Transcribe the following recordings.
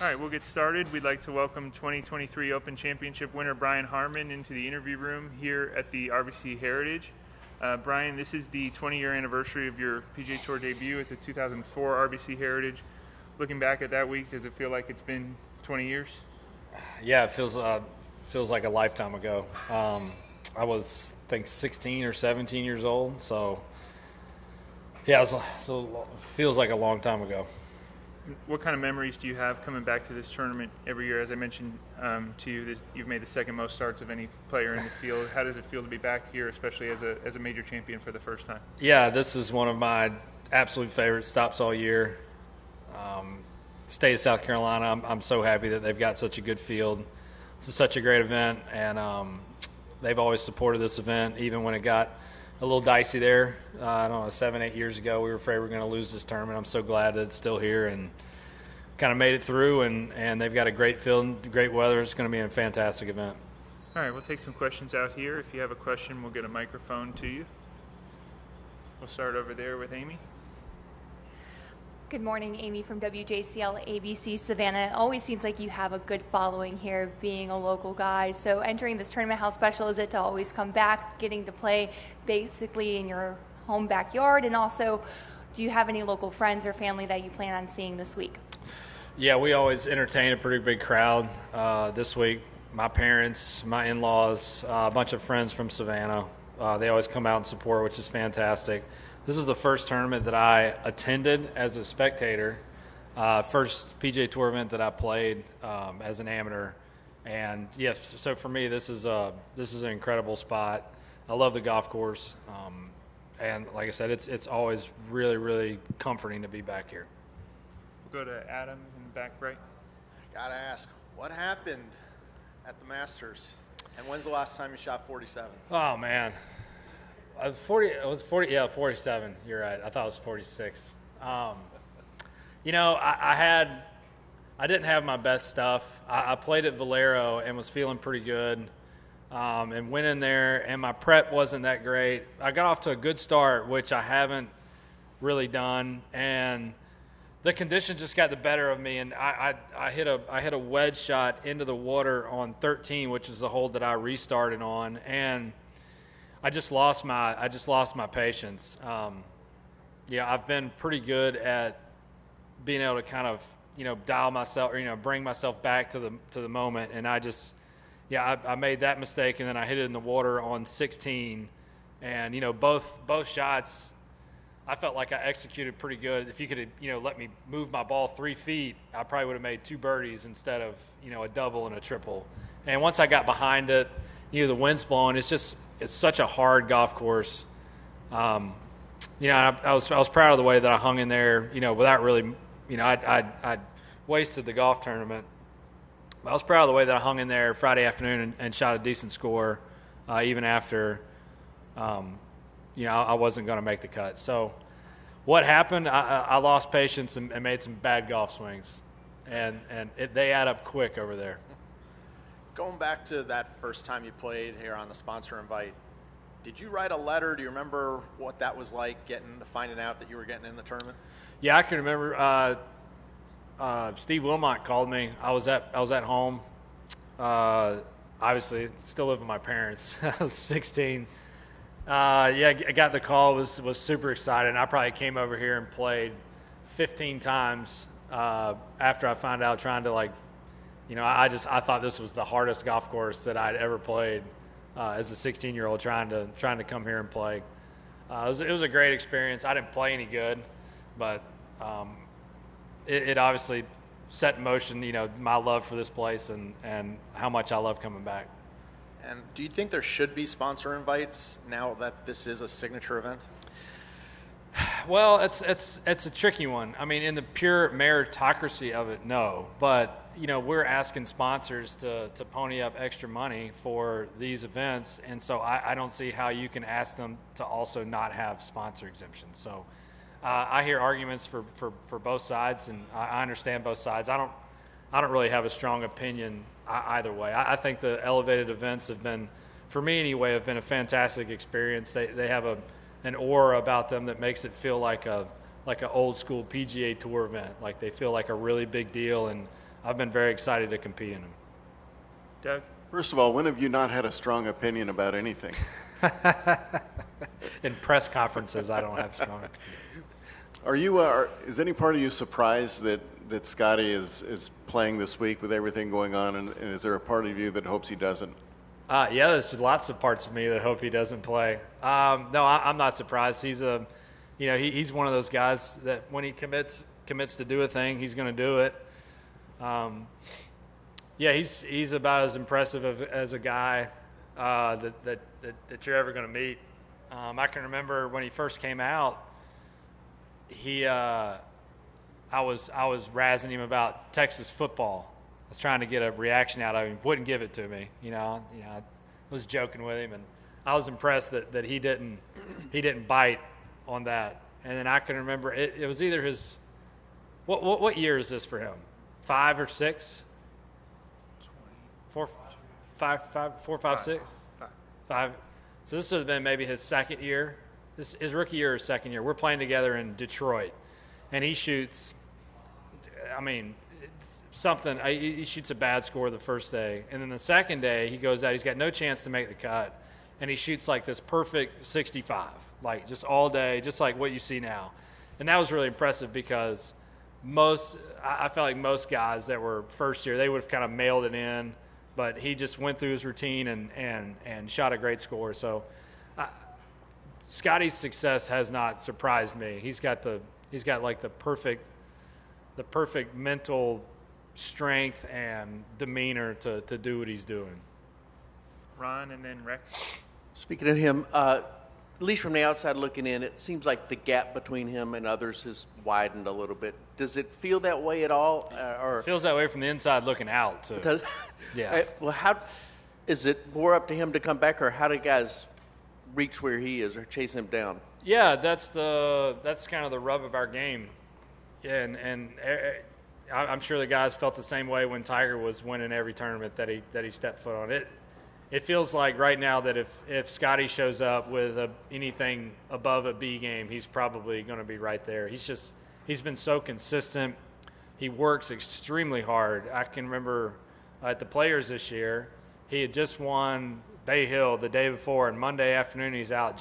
All right, we'll get started. We'd like to welcome 2023 Open Championship winner Brian Harman into the interview room here at the RBC Heritage. Brian, this is the 20-year anniversary of your PGA Tour debut at the 2004 RBC Heritage. Looking back at that week, does it feel like it's been 20 years? Yeah, it feels like a lifetime ago. I was, I think, 16 or 17 years old, so yeah, it feels like a long time ago. What kind of memories do you have coming back to this tournament every year? As I mentioned to you, you've made the second most starts of any player in the field. How does it feel to be back here, especially as a major champion for the first time? Yeah, this is one of my absolute favorite stops all year. State of South Carolina, I'm so happy that they've got such a good field. This is such a great event, and they've always supported this event, even when it got a little dicey there. I don't know, 7-8 years ago, we were afraid we were going to lose this tournament. I'm so glad that it's still here and kind of made it through, and they've got a great field, great weather. It's going to be a fantastic event. All right, we'll take some questions out here. If you have a question, we'll get a microphone to you. We'll start over there with Amy. Good morning, Amy from WJCL ABC Savannah. It always seems like you have a good following here, being a local guy. So entering this tournament, how special is it to always come back, getting to play basically in your home backyard? And also, do you have any local friends or family that you plan on seeing this week? Yeah, we always entertain a pretty big crowd. This week, my parents, my in-laws, a bunch of friends from Savannah. They always come out and support, which is fantastic. This is the first tournament that I attended as a spectator, first PGA Tour event that I played as an amateur. And yes, so for me, this is an incredible spot. I love the golf course, and like I said, it's always really, really comforting to be back here. We'll go to Adam in the back right. Gotta ask, what happened at the Masters? And when's the last time you shot 47? Oh man. It was 40, yeah, 47. You're right. I thought it was 46. I didn't have my best stuff. I played at Valero and was feeling pretty good, and went in there, and my prep wasn't that great. I got off to a good start, which I haven't really done, and the conditions just got the better of me, and I hit a wedge shot into the water on 13, which is the hole that I restarted on, and I just lost my patience. I've been pretty good at being able to kind of, dial myself, or, bring myself back to the moment. And I made that mistake, and then I hit it in the water on 16. And, both shots, I felt like I executed pretty good. If you could have, let me move my ball 3 feet, I probably would have made 2 birdies instead of, a double and a triple. And once I got behind it, the wind's blowing. It's such a hard golf course. I was proud of the way that I hung in there, without really, I'd wasted the golf tournament. I was proud of the way that I hung in there Friday afternoon and shot a decent score, even after, I wasn't going to make the cut. So what happened, I lost patience and made some bad golf swings. And they add up quick over there. Going back to that first time you played here on the sponsor invite, did you write a letter? Do you remember what that was like, finding out that you were getting in the tournament? Yeah, I can remember. Steve Wilmot called me. I was at home. Obviously, still live with my parents. I was 16. I got the call. Was super excited. And I probably came over here and played 15 times after I found out, trying to I thought this was the hardest golf course that I'd ever played as a 16-year-old trying to come here and play. It was a great experience. I didn't play any good, but it obviously set in motion, my love for this place and how much I love coming back. And do you think there should be sponsor invites now that this is a signature event? Well, it's a tricky one. I mean, in the pure meritocracy of it, no. But we're asking sponsors to pony up extra money for these events, and so I don't see how you can ask them to also not have sponsor exemptions. So I hear arguments for both sides, and I understand both sides. I don't really have a strong opinion either way. I think the elevated events have been, for me anyway, have been a fantastic experience. They have an aura about them that makes it feel like a old school PGA Tour event. Like they feel like a really big deal, and I've been very excited to compete in them. Doug? First of all, when have you not had a strong opinion about anything? In press conferences, I don't have strong opinions. Are you? Is any part of you surprised that Scottie is playing this week with everything going on, and is there a part of you that hopes he doesn't? Yeah, there's lots of parts of me that hope he doesn't play. No, I'm not surprised. He's he's one of those guys that when he commits to do a thing, he's going to do it. Yeah, he's about as impressive as a guy that you're ever going to meet. I can remember when he first came out, I was razzing him about Texas football. I was trying to get a reaction out of him. He wouldn't give it to me. I was joking with him, and I was impressed that he didn't bite on that. And then I can remember it was either his what year is this for him? 5 or 6? 4, 5, 4, 5, 6? 5. So this would have been maybe his second year. His rookie year or second year. We're playing together in Detroit, and he shoots. I mean, something. He shoots a bad score the first day, and then the second day he goes out. He's got no chance to make the cut, and he shoots like this perfect 65, like just all day, just like what you see now. And that was really impressive because I felt like most guys that were first year, they would have kind of mailed it in, but he just went through his routine and shot a great score. So Scottie's success has not surprised me. He's got like the perfect mental strength and demeanor to do what he's doing. Ron and then Rex. Speaking of him, at least from the outside looking in, it seems like the gap between him and others has widened a little bit. Does it feel that way at all? It feels that way from the inside looking out, too. Yeah. Well, how is it more up to him to come back, or how do guys reach where he is or chase him down? Yeah, that's kind of the rub of our game. And I'm sure the guys felt the same way when Tiger was winning every tournament that he stepped foot on. It feels like right now that if Scottie shows up with anything above a B game, he's probably going to be right there. He's been so consistent. He works extremely hard. I can remember at the Players this year, he had just won Bay Hill the day before, and Monday afternoon he's out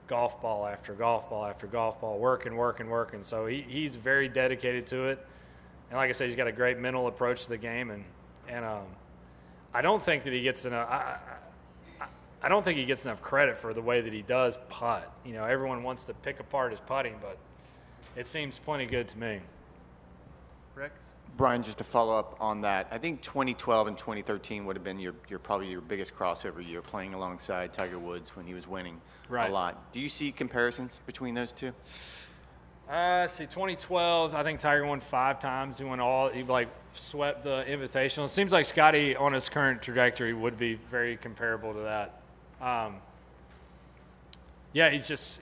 golf ball after golf ball after golf ball, working. So he's very dedicated to it. And like I said, he's got a great mental approach to the game, and I don't think that he gets enough. I don't think he gets enough credit for the way that he does putt. Everyone wants to pick apart his putting, but it seems plenty good to me. Rex? Brian, just to follow up on that, I think 2012 and 2013 would have been your probably your biggest crossover year, playing alongside Tiger Woods when he was winning a lot. Do you see comparisons between those two? 2012, I think Tiger won 5 times. He swept the Invitational. It seems like Scottie on his current trajectory would be very comparable to that. Yeah, he's just,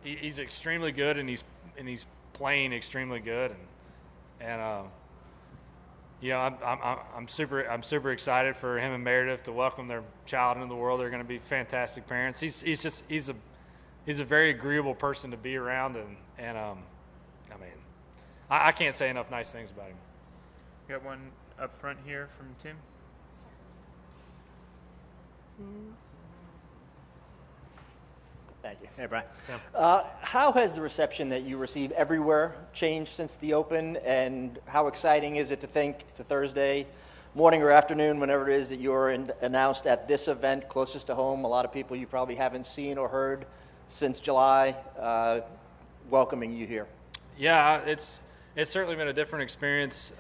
he's extremely good, and he's playing extremely good, I'm super excited for him and Meredith to welcome their child into the world. They're going to be fantastic parents. He's a very agreeable person to be around, and I can't say enough nice things about him. We got one up front here from Tim. Thank you. Hey, Brian. How has the reception that you receive everywhere changed since the Open, and how exciting is it to think to Thursday morning or afternoon, whenever it is that you're announced at this event closest to home? A lot of people you probably haven't seen or heard since July welcoming you here. Yeah, it's certainly been a different experience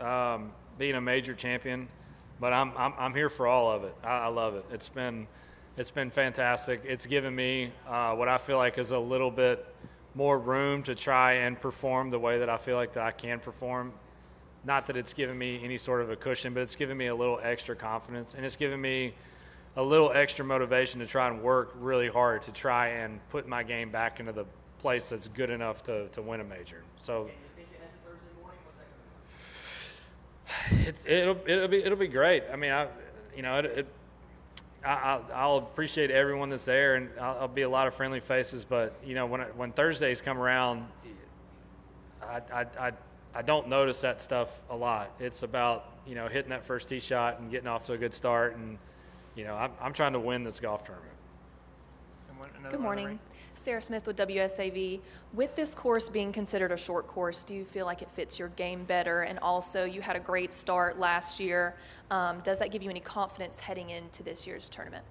being a major champion, but I'm here for all of it. I love it. It's been fantastic. It's given me what I feel like is a little bit more room to try and perform the way that I feel like that I can perform. Not that it's given me any sort of a cushion, but it's given me a little extra confidence, and it's given me a little extra motivation to try and work really hard to try and put my game back into the place that's good enough to win a major. So it'll be great. I mean, I'll appreciate everyone that's there, and I'll be a lot of friendly faces. But when Thursdays come around, I don't notice that stuff a lot. It's about, hitting that first tee shot and getting off to a good start. And, I'm trying to win this golf tournament. Good morning. Sarah Smith with WSAV. With this course being considered a short course, do you feel like it fits your game better? And also, you had a great start last year. Does that give you any confidence heading into this year's tournament?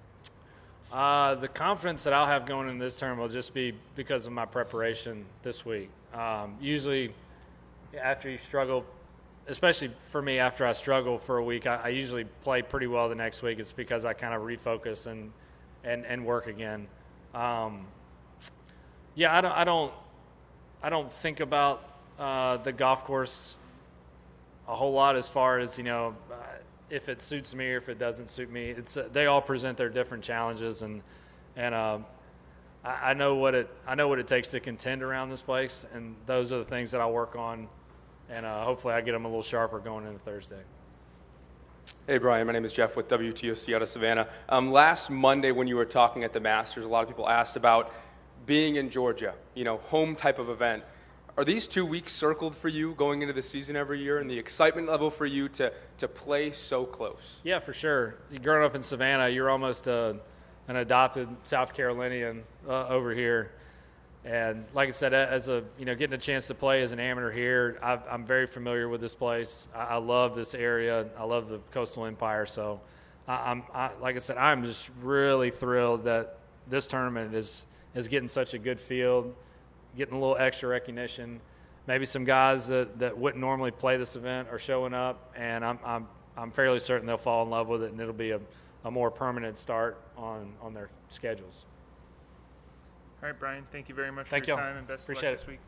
The confidence that I'll have going into this tournament will just be because of my preparation this week. Usually, after you struggle, especially for me, after I struggle for a week, I usually play pretty well the next week. It's because I kind of refocus and work again. I don't think about the golf course a whole lot as far as if it suits me or if it doesn't suit me. They all present their different challenges, and I know what it takes to contend around this place, and those are the things that I work on, and hopefully I get them a little sharper going into Thursday. Hey, Brian. My name is Jeff with WTOC out of Savannah. Last Monday when you were talking at the Masters, a lot of people asked about being in Georgia, home type of event. Are these 2 weeks circled for you going into the season every year, and the excitement level for you to play so close? Yeah, for sure. Growing up in Savannah, you're almost an adopted South Carolinian over here. And like I said, getting a chance to play as an amateur here, I'm very familiar with this place. I love this area. I love the Coastal Empire. So, like I said, I'm just really thrilled that this tournament is getting such a good field, getting a little extra recognition. Maybe some guys that wouldn't normally play this event are showing up, and I'm fairly certain they'll fall in love with it, and it'll be a more permanent start on their schedules. All right, Brian, thank you very much for your time, and best of luck this week.